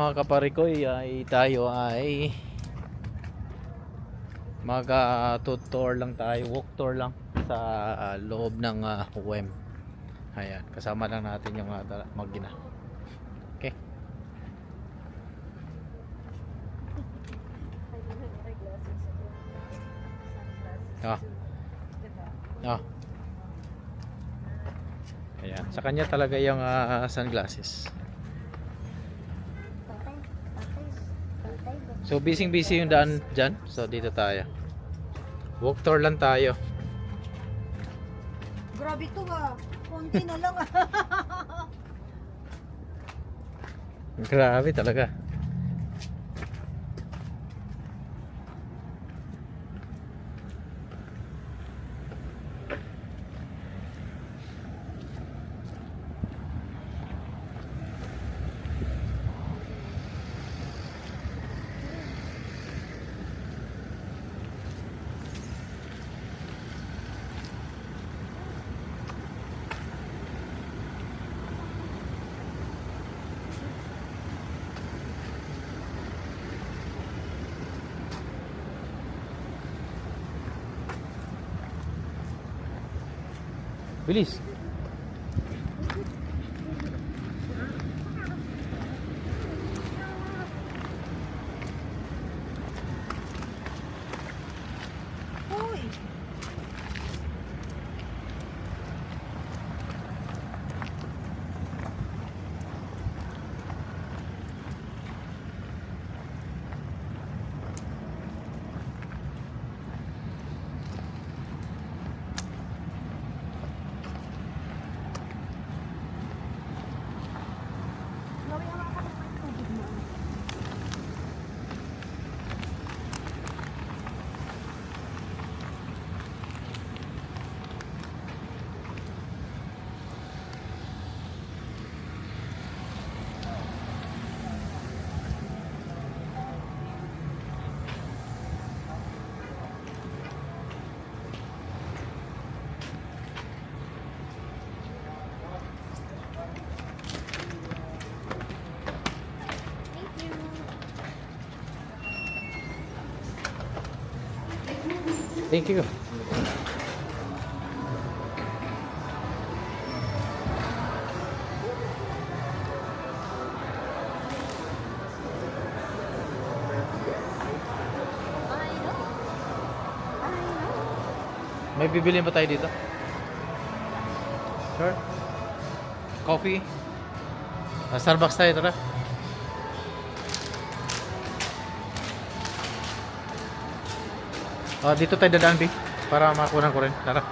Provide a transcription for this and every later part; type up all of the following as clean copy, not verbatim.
mga kaparikoy ay tayo ay mag-tour lang tayo, walk tour lang sa loob ng WEM. Ayan, kasama lang natin yung mag-ina. Okay. Ah. Ah. Ayan, sa kanya talaga yung sunglasses. So busy yung daan dyan. So dito tayo. Walk tour lang tayo. Grabe to konti na lang Grabe talaga. Bilis. Uy. Thank you. May bibili ba tayo dito? Sure. Coffee. Starbucks tayo, tara. Dito tayo dadaan, B, para makunan ko rin. Tara.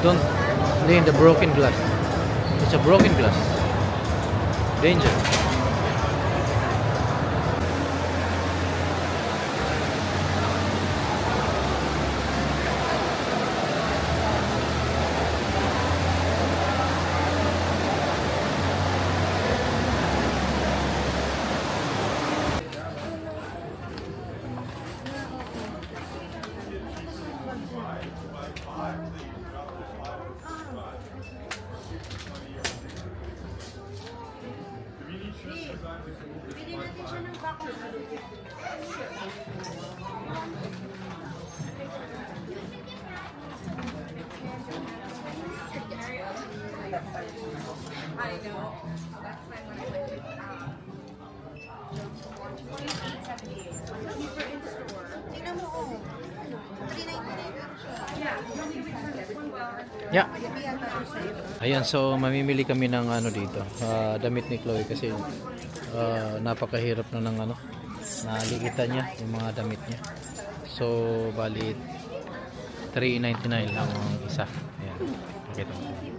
Don't lay in the broken glass. It's a broken glass. Danger. Bili natin siya ng bako. Tingnan mo, oh. Ano? 399 lang siya. Yeah. Gabi yata siya sa'yo. Ayan, so mamimili kami ng ano dito, damit ni Chloe kasi napakahirap na ng ano, nalikitan niya yung mga damit niya. So, bali $3.99 lang ang isa. Ayan, pakita mo. Ayan,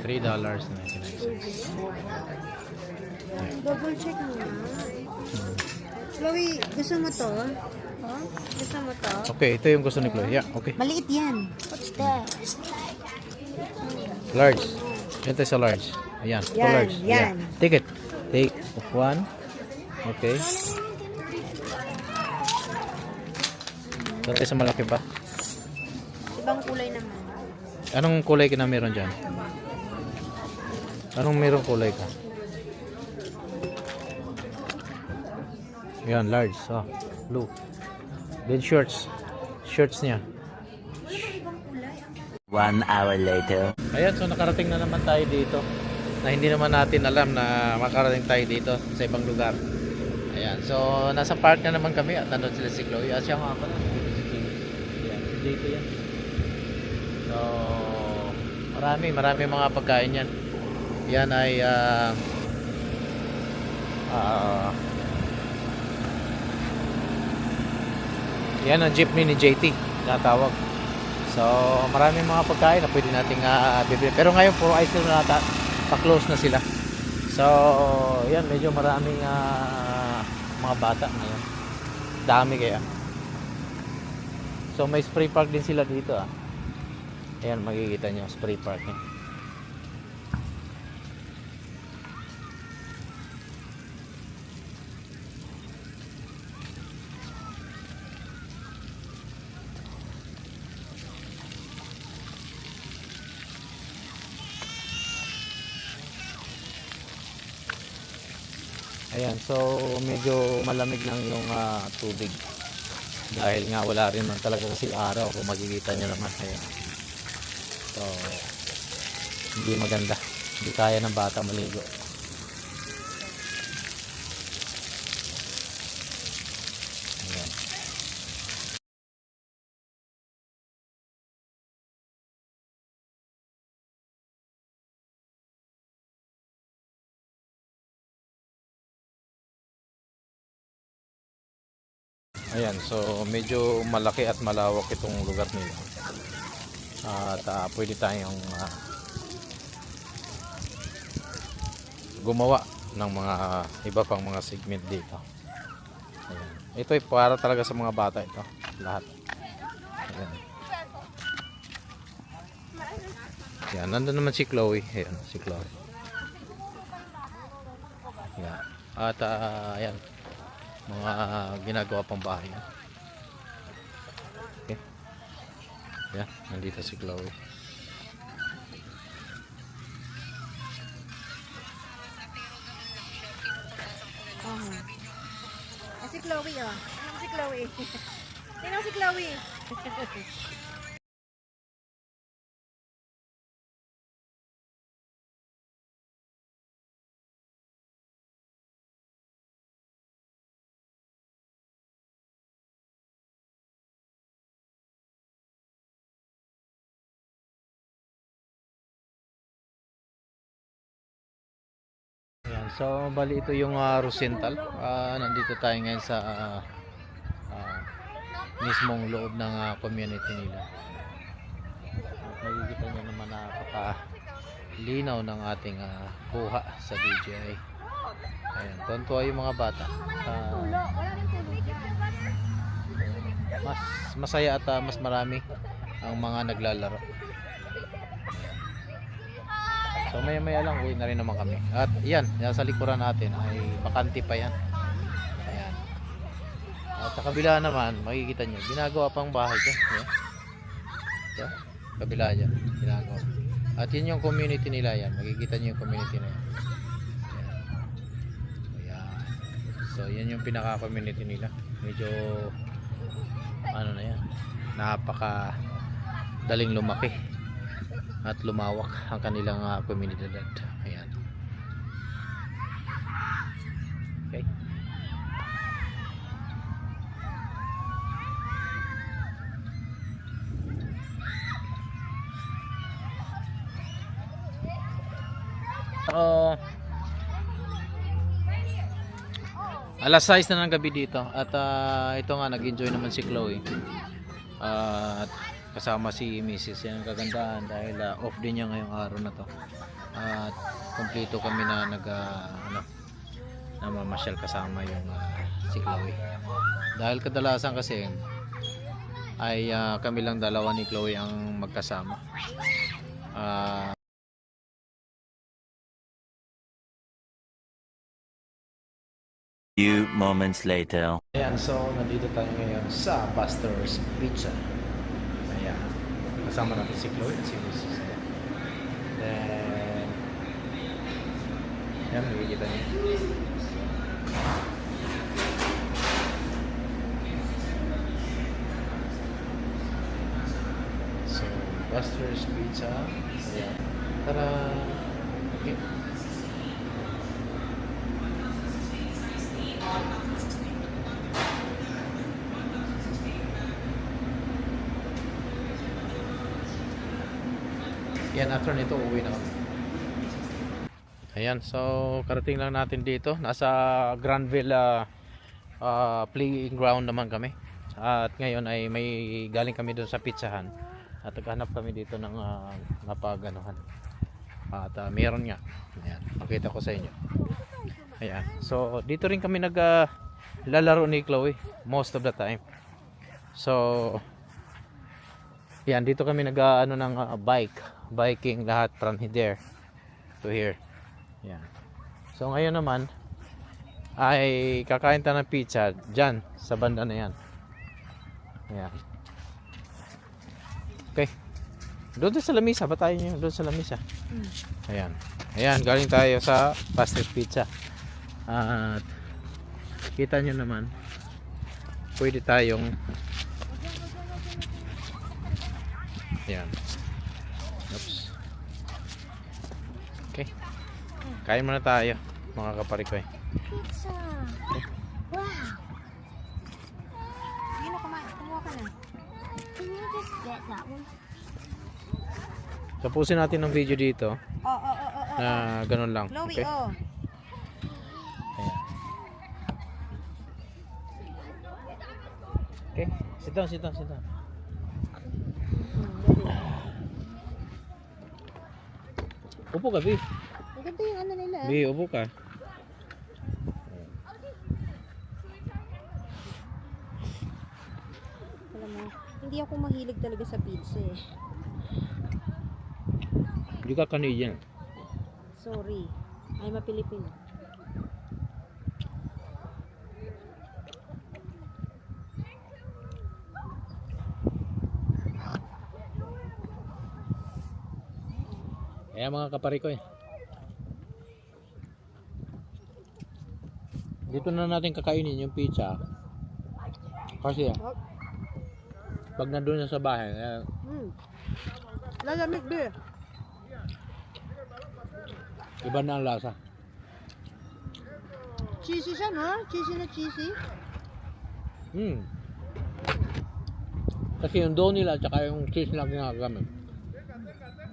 $3.99. Double check mo na. Chloe, gusto mo to? Oh? Gusto mo to? Okay, ito yung gusto ni Chloe. Yeah, okay. Maliit yan. What's that? Large. Ito sa large. Ayan, ito Yan, large. yan. Yeah. Take it. Take one. Okay. Ito sa malaki pa. Ibang kulay naman. Anong kulay ka na meron dyan? Anong meron kulay ka? Yan, large. Oh, blue. Then shorts. Shorts niya. 1 hour later. Ayan, so nakarating na naman tayo dito. Na hindi naman natin alam na makarating tayo dito sa ibang lugar. Ayan, so nasa park na naman kami at nandun sila si Chloe. At siya nga pala. Ayan, si JT yan. So, marami mga pagkain yan. Yan ay yan ang jeepney ni JT natawag. So maraming mga pagkain na pwede nating bibili, pero ngayon puro ice cream na pa-close na sila. So yan, medyo maraming mga bata ngayon, dami kaya. So may spray park din sila dito. Ayan, makikita nyo spray park yan. Ayan, so medyo malamig lang yung tubig dahil nga wala rin man talaga kasi araw, kung makikita nyo naman. Ayan. So hindi maganda, hindi kaya ng bata maligo. Ayan. Ayan, so medyo malaki at malawak itong lugar nila. At pwede tayong gumawa ng mga iba pang mga segment dito. Ayan. Ito ay para talaga sa mga bata ito, lahat. Ayan. Ayan, nandun naman si Chloe. Ayan, si Chloe. Ayan. At ayan, mga ginagawa pang bahay. Okay. Ayan, nandito si Chloe. Si Chloe, oh. Tingnan si Chloe. Tingnan si Chloe. Ayan, so bali ito yung Rosenthal. Nandito tayo ngayon sa mismong loob ng community nila. napaka linaw ng ating kuha sa DJI. Ayan, tonto yung mga bata. Mas masaya at mas marami ang mga naglalaro. So maya lang uwi na rin naman kami. At yan, sa likuran natin ay bakante pa yan. Ayan. At sa kabila naman, makikita nyo, ginagawa pang bahay dyan. Ayan. Ito, kabila dyan, ginagawa. At yun yung community nila yan. Makikita nyo yung community na yan. Ayan. So yan yung pinaka-community nila. Medyo ano na yan, napaka daling lumaki at lumawak ang kanilang komunidad. Ayan. Okay. Alas 6 na ng gabi dito at ito nga nag-enjoy naman si Chloe. At kasama si Mrs. Yan ang kagandahan dahil off din niya ngayong araw na to. At kumpleto kami na namamasyal kasama yung si Chloe. Dahil kadalasan kasi ay kami lang dalawa ni Chloe ang magkasama. Few moments later. Ayan, so nandito tayo ngayon sa Buster's Pizza. Ayan, kasama natin si Chloe at si Mrs. Then ayan, makikita niyo. So, Buster's Pizza. Ayan, tara. Okay. Yan, after nito uwi na kami. Ayan, so karating lang natin dito. Nasa Granville playing ground naman kami. At ngayon ay may galing kami doon sa pizzahan. At naghanap kami dito ng napaganuhan. At meron nga. Ayan, makita ko sa inyo. Ayan, so dito rin kami naglalaro ni Chloe most of the time. So yan, dito kami ng biking lahat from there to here. Yan. So ngayon naman ay kakain tayo ng pizza dyan sa banda na yan. Ayan. Okay. Doon sa lamisa, ba tayo doon sa lamisa? Ayan. Ayan, galing tayo sa Buster's Pizza. At kita nyo naman, pwede tayong ayan. Oops. Okay. Kain muna tayo, mga kaparikoy. Pizza! Wow! Sige na, kumuha ka na. Can you just get that one? Tapusin natin ng video dito na ganun lang. Chloe, Okay? oh. Ayan. Okay. Sit down. Upo ka, Bi. Maganda yung ano nila. Bi, upo ka. Alam mo, hindi ako mahilig talaga sa pizza eh. Hindi ka Canadian. Sorry. I'm a Filipino. Kaya mga kaparikoy, dito na natin kakainin yung pizza. Kasi pag nandun na sa bahay, Lalamig be. iba na ang lasa. Cheesy siya, no? Cheesy na cheesy. Kasi yung dough nila at saka yung cheese na ginagamit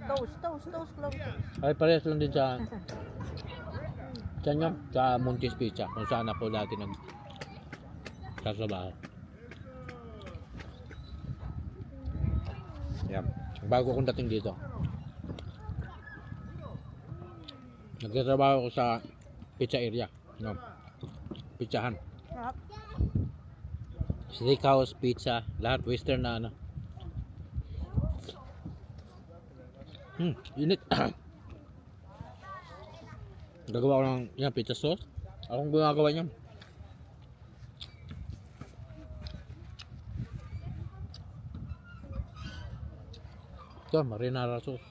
Toast, Chloe. ay parehas lang din sa nyo, sa Montes Pizza kung saan ako dati nagsasabaho. Yan, bago kong dating dito. Nagtatrabaho ko sa pizza area. No. Pizzahan. Sarap. Steakhouse, pizza, lahat western na ano. Init. Gagawa ko ng yan, pizza sauce. Akong gumagawa niyan. Ito, marinara sauce.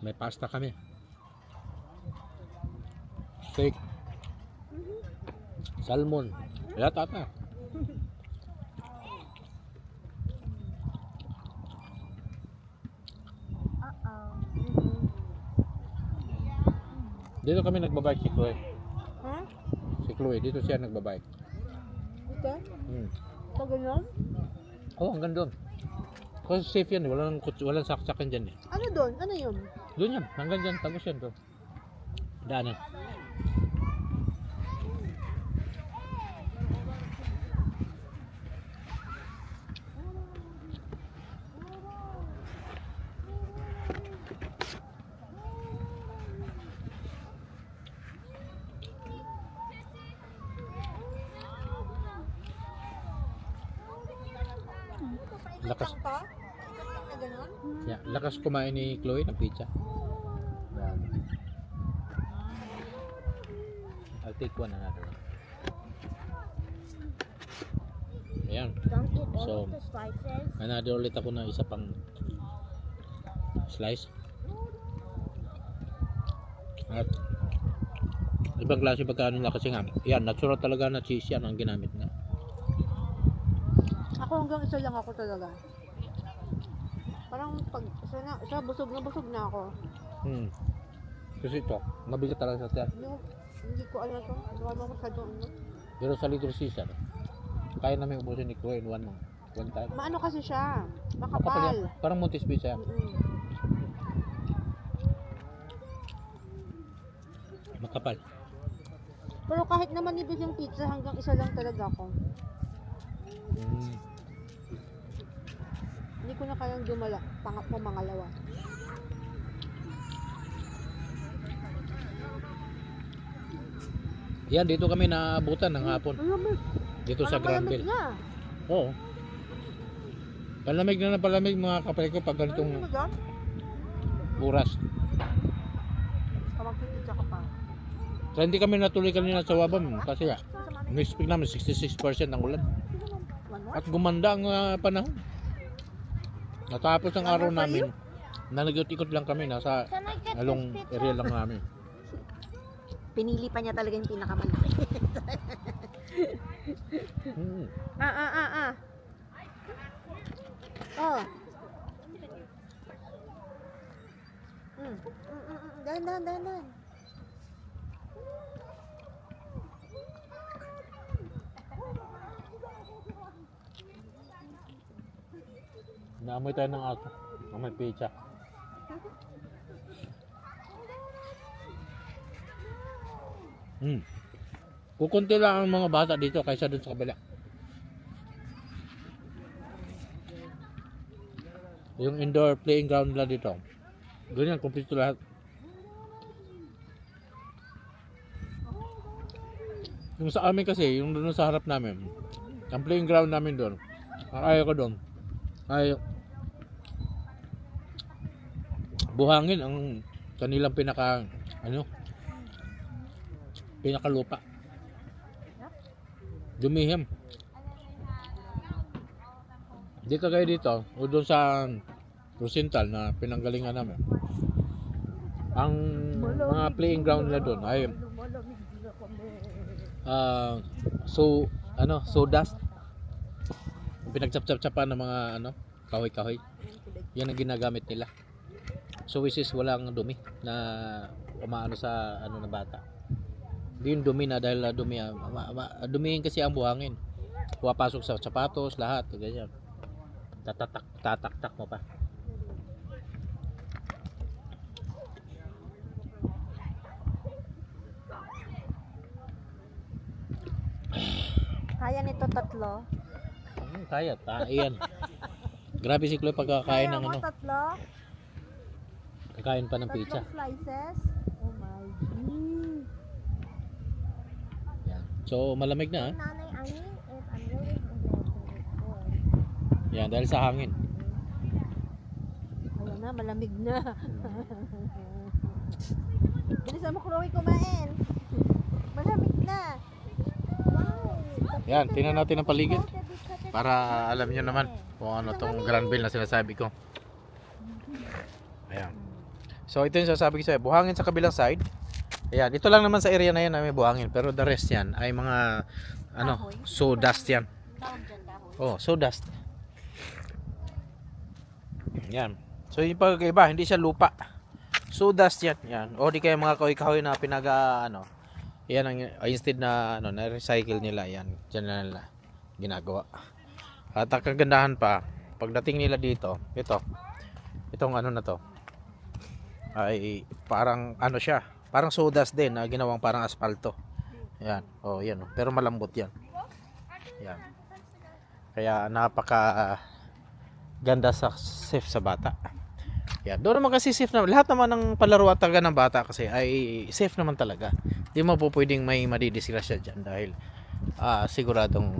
May pasta kami. Steak. Salmon. Lahat ata. Dito kami nagbabike si Chloe. Ha? Si Chloe, dito siya nagbabike. Ito? Hmm. Pag ganyan? Oh, hanggang doon. Kasi safe yan, walang saksakan dyan eh. Ano doon? Ano yun? Doon yan, hanggang dyan, tapos yan doon. Daanan. Lakas, Pa? Na ganun? yeah, lakas kumain ni Chloe ng pizza. Yan. I'll take one another. Ayan. Don't eat all So, of the slices. another ulit ako na isa pang slice. At ibang klase pagkaano na kasi nga. Yan, natural talaga na cheese yan ang ginamit na. Ako hanggang isa lang ako talaga. Parang pag isa busog na ako. Kasi ito, mabigat talaga sa tiyan. Hindi ko alam ito. Wala mo masyado ano. Pero sa Little Caesar, kaya namin ubusin ni Chloe in one time. Maano kasi siya? Makapal Makapal. yan. Parang muntis pizza yan. Makapal. Pero kahit naman ibig yung pizza, hanggang isa lang talaga ako. Hindi ko na kayang dumala. Pangalawa. Yan, dito kami naabutan ng hapon. Malamig. Dito sa Granville. Na. Oo. Palamig na palamig mga kapatid ko pag ganitong oras. Magpipizza ka pa. Kaya hindi kami natuloy kanina sa Wabam kasi na-expect namin 66% ang ulan. At gumanda ang panahon. Natapos ang araw namin, nanagot-ikot lang kami, nasa Can I get along this pizza? area lang namin. Pinili pa niya talaga yung pinakamalaki. Oh. Dan. Naamoy tayo ng aso. Amoy pizza. Kukunti lang ang mga bata dito kaysa dun sa kabila. Yung indoor playing ground nila dito. Ganyan, kompleto lahat. Yung sa amin kasi, yung doon sa harap namin, ang playing ground namin doon, ang ayaw ko doon, ay buhangin ang kanilang pinakalupa. Dumihim. Hindi kagaya dito, o doon sa Rosenthal na pinanggalingan namin. Ang mga playing ground nila doon ay so dust. Pinagtsap-tsap-tsapan ng mga kahoy-kahoy. Yan ang ginagamit nila. So which is walang dumi na umaano sa na bata. Hindi yung dumi na dahil dumihin kasi ang buhangin. Pumapasok sa sapatos, lahat, ganyan. Tatak mo pa. Kaya nito tatlo? Kaya, yan. Grabe si Chloe pagkakain ng tatlo? Kakain pa ng pizza. Tatlong slices. Oh my God. Yan. So malamig na. Nanay, I mean, if I'm really Yan, dahil sa hangin. Ayan na, malamig na. Bilisan mo, Chloe, kumain. Malamig na. Yan, tingnan natin ang paligid. Para alam nyo naman kung ano tong Granville na sinasabi ko. Ayan. So ito yung sasabi ko sa'yo, buhangin sa kabilang side. Ayan, ito lang naman sa area na yan na may buhangin. Pero the rest yan ay mga sawdust yan. Oh, sawdust. Yan. So yung pagkaiba, hindi siya lupa. Sawdust yan. Yan. O di kaya mga kahoy-kahoy na yan ang instead na na-recycle nila yan. Diyan na nila ginagawa. At ang kagandahan pa, pagdating nila dito, itong na to ay parang siya, parang sawdust din na ginawang parang asfalto. Yan. Oh, yan. Pero malambot yan. Yan. Kaya napaka ganda sa safe sa bata. Yan. Doon naman kasi safe naman. Lahat naman ng palaro at taga ng bata kasi ay safe naman talaga. Hindi mo po pwedeng may madidisgrasya dyan dahil siguradong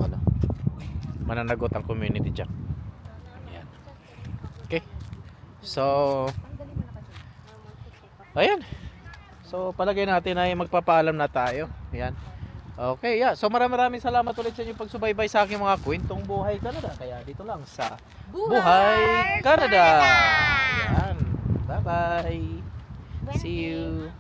mananagot ang community dyan. Yan. Okay. So ayan. So palagay natin ay magpapaalam na tayo. Yan. Okay, yeah. So maraming salamat ulit sa inyong pagsubaybay sa aking mga kwentong buhay Canada. Kaya dito lang sa Buhay Canada. Yan. Bye-bye. See you.